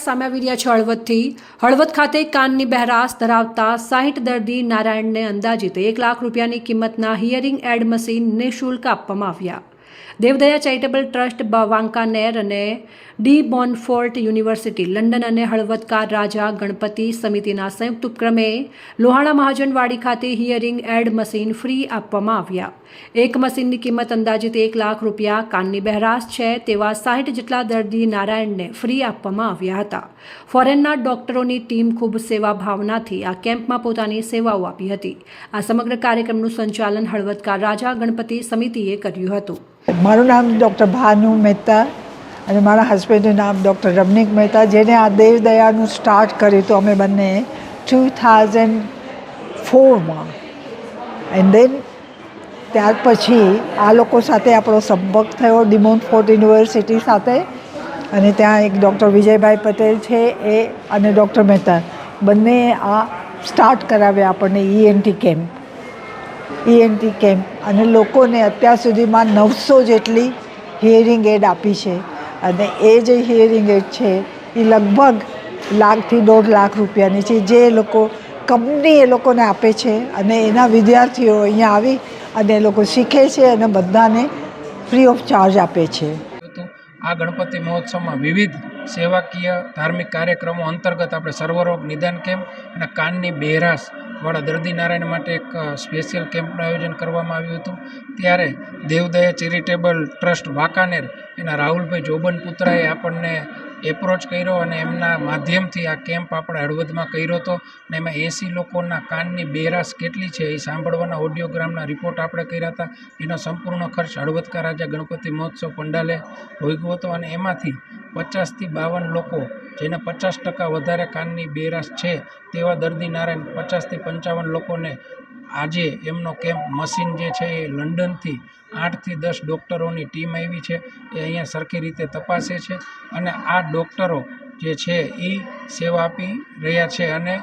સામે આવી રહ્યા છે હળવદ ખાતે કાનની બહેરાશ ધરાવતા 60 દર્દી નારાયણને અંદાજિત 1 લાખ રૂપિયાની કિંમતના હિયરિંગ એડ મશીન નિઃશુલ્ક આપવામાં આવ્યા. દેવદયા ચેરિટેબલ ટ્રસ્ટ વાંકાનેર અને ડી બોનફોર્ટ યુનિવર્સિટી લંડન અને હળવદકાર રાજા ગણપતિ સમિતિના સંયુક્ત ઉપક્રમે લોહાણા મહાજનવાડી ખાતે હિયરિંગ એડ મશીન ફ્રી આપવામાં આવ્યા. એક મશીનની કિંમત અંદાજિત 1 લાખ રૂપિયા. કાનની બહેરાશ છે તેવા 60 જેટલા દર્દી નારાયણને ફ્રી આપવામાં આવ્યા હતા. ફોરેનના ડોક્ટરોની ટીમ ખૂબ સેવા ભાવનાથી આ કેમ્પમાં પોતાની સેવાઓ આપી હતી. આ સમગ્ર કાર્યક્રમનું સંચાલન હળવદકાર રાજા ગણપતિ સમિતિએ કર્યું હતું. મારું નામ ડૉક્ટર ભાનુ મહેતા અને મારા હસબન્ડનું નામ ડૉક્ટર રમણીક મહેતા, જેને આ દેવદયાનું સ્ટાર્ટ કર્યું હતું અમે બંને 2004માં. એન્ડ દેન ત્યાર પછી આ લોકો સાથે આપણો સંપર્ક થયો ડી બોનફોર્ટ યુનિવર્સિટી સાથે, અને ત્યાં એક ડૉક્ટર વિજયભાઈ પટેલ છે એ અને ડૉક્ટર મહેતા બંને આ સ્ટાર્ટ કરાવ્યા આપણને ENT કેમ્પ, અને લોકોને અત્યાર સુધીમાં 900 જેટલી હિયરિંગ એડ આપી છે. અને એ જે હિયરિંગ એડ છે એ લગભગ 1 લાખથી 1.5 લાખ રૂપિયાની છે, જે લોકો કંપની એ લોકોને આપે છે અને એના વિદ્યાર્થીઓ અહીંયા આવી અને એ લોકો શીખે છે અને બધાને ફ્રી ઓફ ચાર્જ આપે છે. આ ગણપતિ મહોત્સવમાં વિવિધ સેવાકીય ધાર્મિક કાર્યક્રમો અંતર્ગત આપણે સર્વરોગ નિદાન કેમ્પ અને કાનની બહેરાશવાળા દર્દી નારાયણ માટે એક સ્પેશિયલ કેમ્પનું આયોજન કરવામાં આવ્યું હતું. ત્યારે દેવદયા ચેરિટેબલ ટ્રસ્ટ વાંકાનેર એના રાહુલભાઈ જોબન પુત્રાએ આપણને એપ્રોચ કર્યો અને એમના માધ્યમથી આ કેમ્પ આપણે હળવદમાં કર્યો હતો. અને એમાં 80 લોકોના કાનની બહેરાશ કેટલી છે એ સાંભળવાના ઓડિયોગ્રામના રિપોર્ટ આપણે કર્યા હતા. એનો સંપૂર્ણ ખર્ચ હળવદકા રાજા ગણપતિ મહોત્સવ પંડાલે ભોગવ્યો હતો. અને એમાંથી 50થી 52 લોકો જેને 50% વધારે કાનની બહેરાશ છે તેવા દર્દી નારાયણ 50થી 55 લોકોને આજે એમનો કેમ્પ મશીન જે છે એ લંડનથી 8 થી 10 ડૉક્ટરોની ટીમ આવી છે, એ અહીંયા સરખી રીતે તપાસે છે. અને આ ડૉક્ટરો જે છે એ સેવા આપી રહ્યા છે. અને 1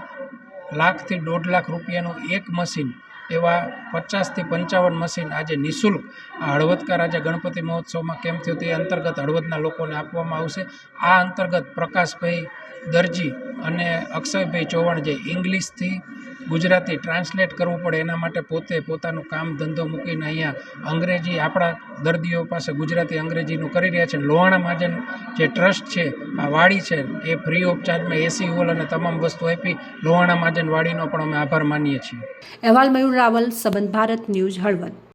લાખથી 1.5 લાખ રૂપિયાનું એક મશીન, એવા 50થી 55 મશીન આજે નિઃશુલ્ક આ હળવદકા રાજા ગણપતિ મહોત્સવમાં કેમ્પ થયો તે અંતર્ગત હળવદના લોકોને આપવામાં આવશે. આ અંતર્ગત પ્રકાશભાઈ દરજી અને અક્ષયભાઈ ચૌહાણ જે ઇંગ્લિશથી ગુજરાતી ટ્રાન્સલેટ કરવું પડે એના માટે પોતે પોતાનું કામ ધંધો મૂકીને અહીંયા અંગ્રેજી આપણા દર્દીઓ પાસે ગુજરાતી અંગ્રેજીનું કરી રહ્યા છે. લોહાણા મહાજન જે ટ્રસ્ટ છે આ વાડી છે એ ફ્રી ઓફ ચાર્જમાં AC હોલ અને તમામ વસ્તુ આપી લોહાણા મહાજન વાડીનો પણ અમે આભાર માનીએ છીએ. અહેવાલ મયુર રાવલ, સંબંધ ભારત ન્યૂઝ, હળવદ.